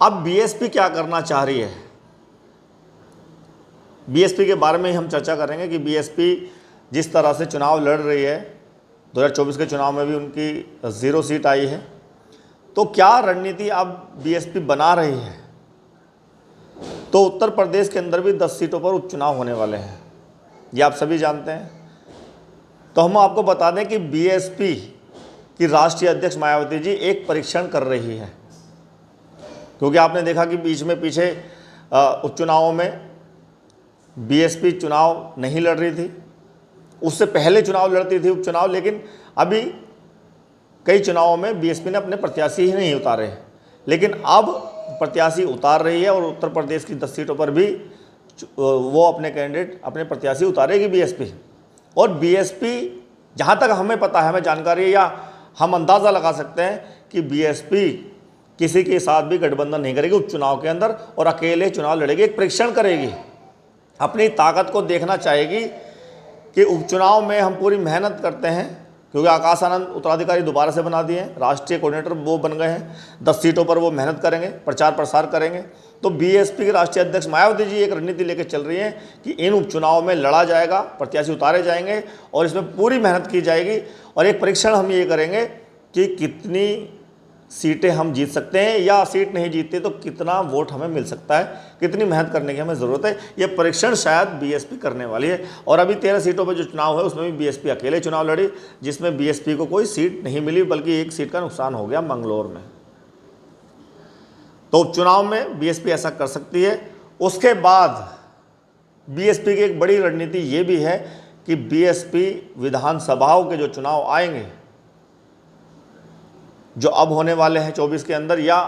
अब बीएसपी क्या करना चाह रही है, बीएसपी के बारे में ही हम चर्चा करेंगे कि बीएसपी जिस तरह से चुनाव लड़ रही है, 2024 के चुनाव में भी उनकी 0 सीट आई है, तो क्या रणनीति अब बीएसपी बना रही है। तो उत्तर प्रदेश के अंदर भी 10 सीटों पर उपचुनाव होने वाले हैं, ये आप सभी जानते हैं। तो हम आपको बता दें कि बीएसपी की राष्ट्रीय अध्यक्ष मायावती जी एक परीक्षण कर रही है, क्योंकि आपने देखा कि बीच में पीछे उपचुनावों में बीएसपी चुनाव नहीं लड़ रही थी, उससे पहले चुनाव लड़ती थी उपचुनाव, लेकिन अभी कई चुनावों में बीएसपी ने अपने प्रत्याशी ही नहीं उतारे हैं, लेकिन अब प्रत्याशी उतार रही है और उत्तर प्रदेश की 10 सीटों पर भी वो अपने कैंडिडेट, अपने प्रत्याशी उतारेगी बीएसपी। और बीएसपी जहाँ तक हमें पता है, हमें जानकारी है या हम अंदाज़ा लगा सकते हैं कि बीएसपी किसी के साथ भी गठबंधन नहीं करेगी उपचुनाव के अंदर और अकेले चुनाव लड़ेगी, एक परीक्षण करेगी, अपनी ताकत को देखना चाहेगी कि उपचुनाव में हम पूरी मेहनत करते हैं, क्योंकि आकाश आनंद उत्तराधिकारी दोबारा से बना दिए हैं, राष्ट्रीय कोऑर्डिनेटर वो बन गए हैं, 10 सीटों पर वो मेहनत करेंगे, प्रचार प्रसार करेंगे। तो बीएसपी के राष्ट्रीय अध्यक्ष मायावती जी एक रणनीति लेकर चल रही हैं कि इन उपचुनाव में लड़ा जाएगा, प्रत्याशी उतारे जाएंगे और इसमें पूरी मेहनत की जाएगी। और एक परीक्षण हम ये करेंगे कि कितनी सीटें हम जीत सकते हैं, या सीट नहीं जीतते तो कितना वोट हमें मिल सकता है, कितनी मेहनत करने की हमें ज़रूरत है। ये परीक्षण शायद बीएसपी करने वाली है। और अभी 13 सीटों पर जो चुनाव है उसमें भी बीएसपी अकेले चुनाव लड़ी, जिसमें बीएसपी को कोई सीट नहीं मिली, बल्कि एक सीट का नुकसान हो गया मंगलौर में। तो उपचुनाव में बीएसपी ऐसा कर सकती है। उसके बाद बीएसपी की एक बड़ी रणनीति ये भी है कि बीएसपी विधानसभाओं के जो चुनाव आएंगे, जो अब होने वाले हैं 24 के अंदर या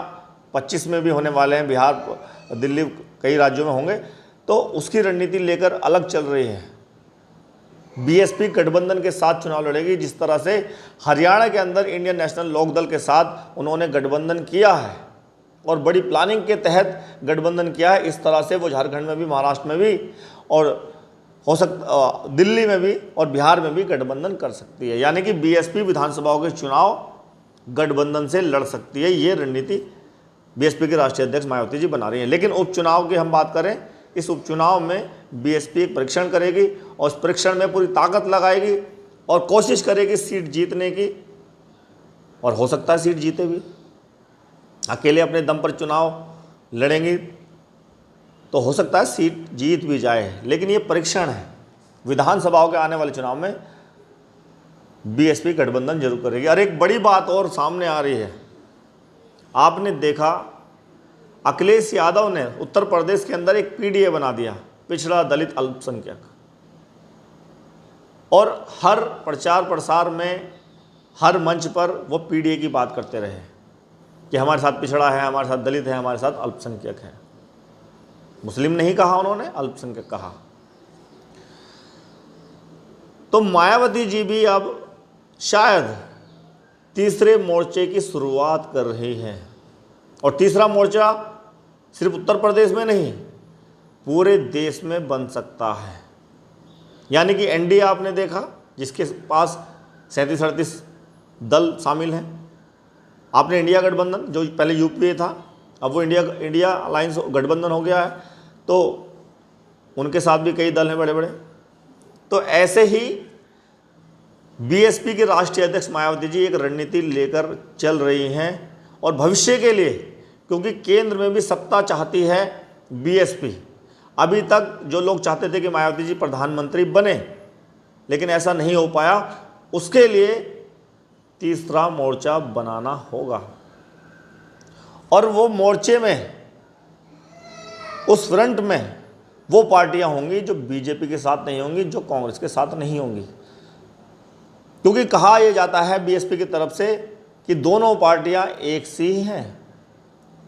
25 में भी होने वाले हैं, बिहार, दिल्ली, कई राज्यों में होंगे, तो उसकी रणनीति लेकर अलग चल रही है। बीएसपी गठबंधन के साथ चुनाव लड़ेगी, जिस तरह से हरियाणा के अंदर इंडियन नेशनल लोकदल के साथ उन्होंने गठबंधन किया है और बड़ी प्लानिंग के तहत गठबंधन किया है, इस तरह से वो झारखंड में भी, महाराष्ट्र में भी और हो सकता दिल्ली में भी और बिहार में भी गठबंधन कर सकती है। यानी कि बीएसपी विधानसभाओं के चुनाव गठबंधन से लड़ सकती है। ये रणनीति बीएसपी के राष्ट्रीय अध्यक्ष मायावती जी बना रही हैं। लेकिन उपचुनाव की हम बात करें, इस उपचुनाव में बीएसपी एक परीक्षण करेगी और उस परीक्षण में पूरी ताकत लगाएगी और कोशिश करेगी सीट जीतने की, और हो सकता है सीट जीते भी। अकेले अपने दम पर चुनाव लड़ेंगी तो हो सकता है सीट जीत भी जाए, लेकिन ये परीक्षण है। विधानसभाओं के आने वाले चुनाव में बीएसपी गठबंधन जरूर करेगी। और एक बड़ी बात और सामने आ रही है, आपने देखा अखिलेश यादव ने उत्तर प्रदेश के अंदर एक पीडीए बना दिया, पिछड़ा दलित अल्पसंख्यक, और हर प्रचार प्रसार में, हर मंच पर वो पीडीए की बात करते रहे कि हमारे साथ पिछड़ा है, हमारे साथ दलित है, हमारे साथ अल्पसंख्यक है। मुस्लिम नहीं कहा उन्होंने, अल्पसंख्यक कहा। तो मायावती जी भी अब शायद तीसरे मोर्चे की शुरुआत कर रही हैं, और तीसरा मोर्चा सिर्फ उत्तर प्रदेश में नहीं, पूरे देश में बन सकता है। यानी कि एनडीए आपने देखा, जिसके पास 37-38 दल शामिल हैं। आपने इंडिया गठबंधन, जो पहले यूपीए था, अब वो इंडिया अलायंस गठबंधन हो गया है, तो उनके साथ भी कई दल हैं बड़े बड़े। तो ऐसे ही बीएसपी के राष्ट्रीय अध्यक्ष मायावती जी एक रणनीति लेकर चल रही हैं, और भविष्य के लिए, क्योंकि केंद्र में भी सत्ता चाहती है बीएसपी। अभी तक जो लोग चाहते थे कि मायावती जी प्रधानमंत्री बने, लेकिन ऐसा नहीं हो पाया, उसके लिए तीसरा मोर्चा बनाना होगा। और वो मोर्चे में, उस फ्रंट में वो पार्टियां होंगी जो बीजेपी के साथ नहीं होंगी, जो कांग्रेस के साथ नहीं होंगी। क्योंकि कहा यह जाता है बीएसपी की तरफ से कि दोनों पार्टियां एक सी ही हैं।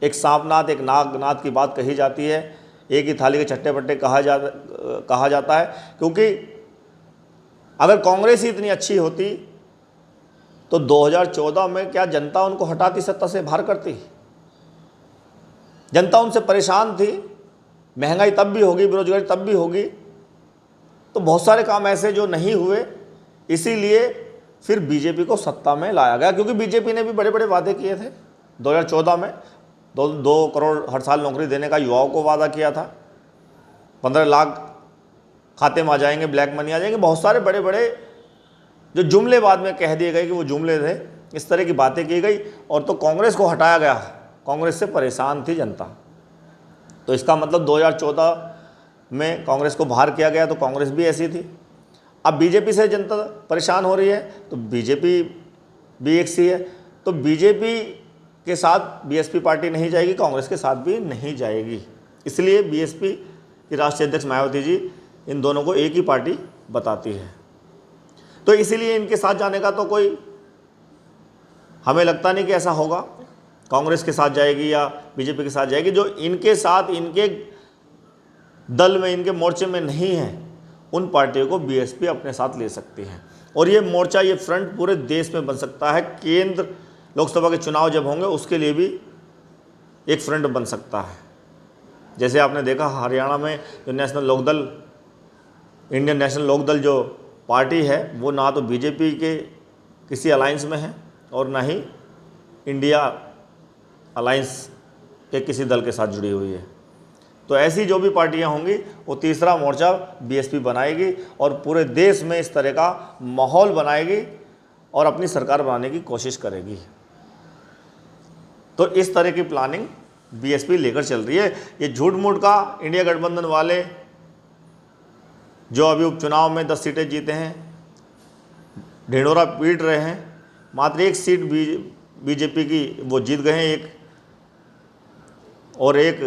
एक सांपनाथ, एक नागनाथ की बात कही जाती है, एक ही थाली के छट्टे पट्टे कहा जाता है। क्योंकि अगर कांग्रेस ही इतनी अच्छी होती तो 2014 में क्या जनता उनको हटाती, सत्ता से बाहर करती? जनता उनसे परेशान थी, महंगाई तब भी होगी, बेरोजगारी तब भी होगी, तो बहुत सारे काम ऐसे जो नहीं हुए, इसीलिए फिर बीजेपी को सत्ता में लाया गया। क्योंकि बीजेपी ने भी बड़े बड़े वादे किए थे 2014 में, 2 करोड़ हर साल नौकरी देने का युवाओं को वादा किया था, 15 लाख खाते में आ जाएंगे, ब्लैक मनी आ जाएंगे, बहुत सारे बड़े बड़े जो जुमले बाद में कह दिए गए कि वो जुमले थे, इस तरह की बातें की गई और तो कांग्रेस को हटाया गया। कांग्रेस से परेशान थी जनता, तो इसका मतलब 2014 में कांग्रेस को बाहर किया गया, तो कांग्रेस भी ऐसी थी। अब बीजेपी से जनता परेशान हो रही है, तो बीजेपी भी एक सी है, तो बीजेपी के साथ बीएसपी पार्टी नहीं जाएगी, कांग्रेस के साथ भी नहीं जाएगी। इसलिए बीएसपी की राष्ट्रीय अध्यक्ष मायावती जी इन दोनों को एक ही पार्टी बताती है। तो इसीलिए इनके साथ जाने का तो कोई हमें लगता नहीं कि ऐसा होगा, कांग्रेस के साथ जाएगी या बीजेपी के साथ जाएगी। जो इनके साथ, इनके दल में, इनके मोर्चे में नहीं है, उन पार्टियों को बीएसपी अपने साथ ले सकती है। और ये मोर्चा, ये फ्रंट पूरे देश में बन सकता है। केंद्र लोकसभा के चुनाव जब होंगे उसके लिए भी एक फ्रंट बन सकता है। जैसे आपने देखा हरियाणा में जो National Lokdal, Indian National Lokdal जो पार्टी है, वो ना तो बीजेपी के किसी अलायंस में है और ना ही इंडिया अलायंस के किसी दल के साथ जुड़ी हुई है। तो ऐसी जो भी पार्टियां होंगी वो तीसरा मोर्चा बीएसपी बनाएगी और पूरे देश में इस तरह का माहौल बनाएगी और अपनी सरकार बनाने की कोशिश करेगी। तो इस तरह की प्लानिंग बीएसपी लेकर चल रही है। ये झूठ मूठ का इंडिया गठबंधन वाले जो अभी उपचुनाव में 10 सीटें जीते हैं, ढिंढोरा पीट रहे हैं, मात्र 1 सीट बीजेपी की वो जीत गए हैं, एक और एक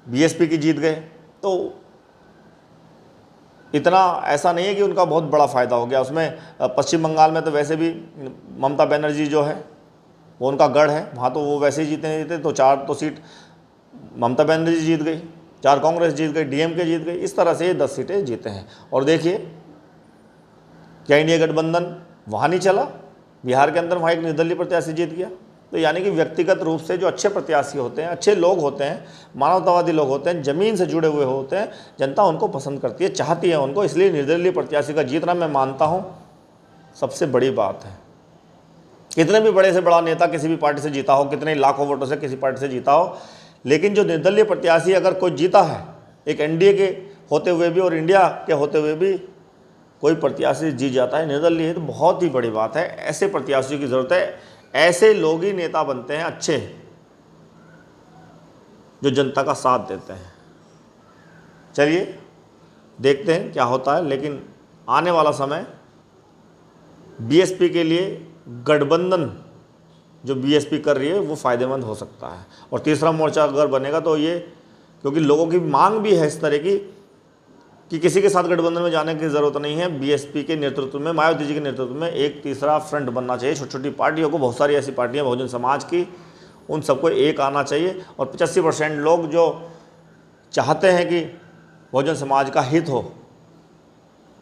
बीएसपी की जीत गए। तो इतना ऐसा नहीं है कि उनका बहुत बड़ा फ़ायदा हो गया उसमें। पश्चिम बंगाल में तो वैसे भी ममता बनर्जी जो है वो उनका गढ़ है, वहाँ तो वो वैसे ही जीते, तो 4 तो सीट ममता बनर्जी जीत गई, 4 कांग्रेस जीत गई, डीएमके जीत गई। इस तरह से ये 10 सीटें जीते हैं। और देखिए क्या इंडिया गठबंधन वहाँ नहीं चला, बिहार के अंदर वहाँ एक निर्दलीय प्रत्याशी जीत गया। तो यानी कि व्यक्तिगत रूप से जो अच्छे प्रत्याशी होते हैं, अच्छे लोग होते हैं, मानवतावादी लोग होते हैं, ज़मीन से जुड़े हुए होते हैं, जनता उनको पसंद करती है, चाहती है उनको। इसलिए निर्दलीय प्रत्याशी का जीतना मैं मानता हूँ सबसे बड़ी बात है। कितने भी बड़े से बड़ा नेता किसी भी पार्टी से जीता हो, कितने लाखों वोटों से किसी पार्टी से जीता हो, लेकिन जो निर्दलीय प्रत्याशी अगर कोई जीता है, एक एनडीए के होते हुए भी और इंडिया के होते हुए भी कोई प्रत्याशी जीत जाता है निर्दलीय है, तो बहुत ही बड़ी बात है। ऐसे प्रत्याशियों की ज़रूरत है, ऐसे लोग ही नेता बनते हैं अच्छे, जो जनता का साथ देते हैं। चलिए देखते हैं क्या होता है, लेकिन आने वाला समय बीएसपी के लिए गठबंधन जो बीएसपी कर रही है वो फ़ायदेमंद हो सकता है। और तीसरा मोर्चा अगर बनेगा तो ये, क्योंकि लोगों की मांग भी है इस तरह की कि किसी के साथ गठबंधन में जाने की ज़रूरत नहीं है। बीएसपी के नेतृत्व में, मायावती जी के नेतृत्व में एक तीसरा फ्रंट बनना चाहिए। छोटी छोटी पार्टियों को, बहुत सारी ऐसी पार्टियां बहुजन समाज की, उन सबको एक आना चाहिए। और 85% लोग जो चाहते हैं कि बहुजन समाज का हित हो,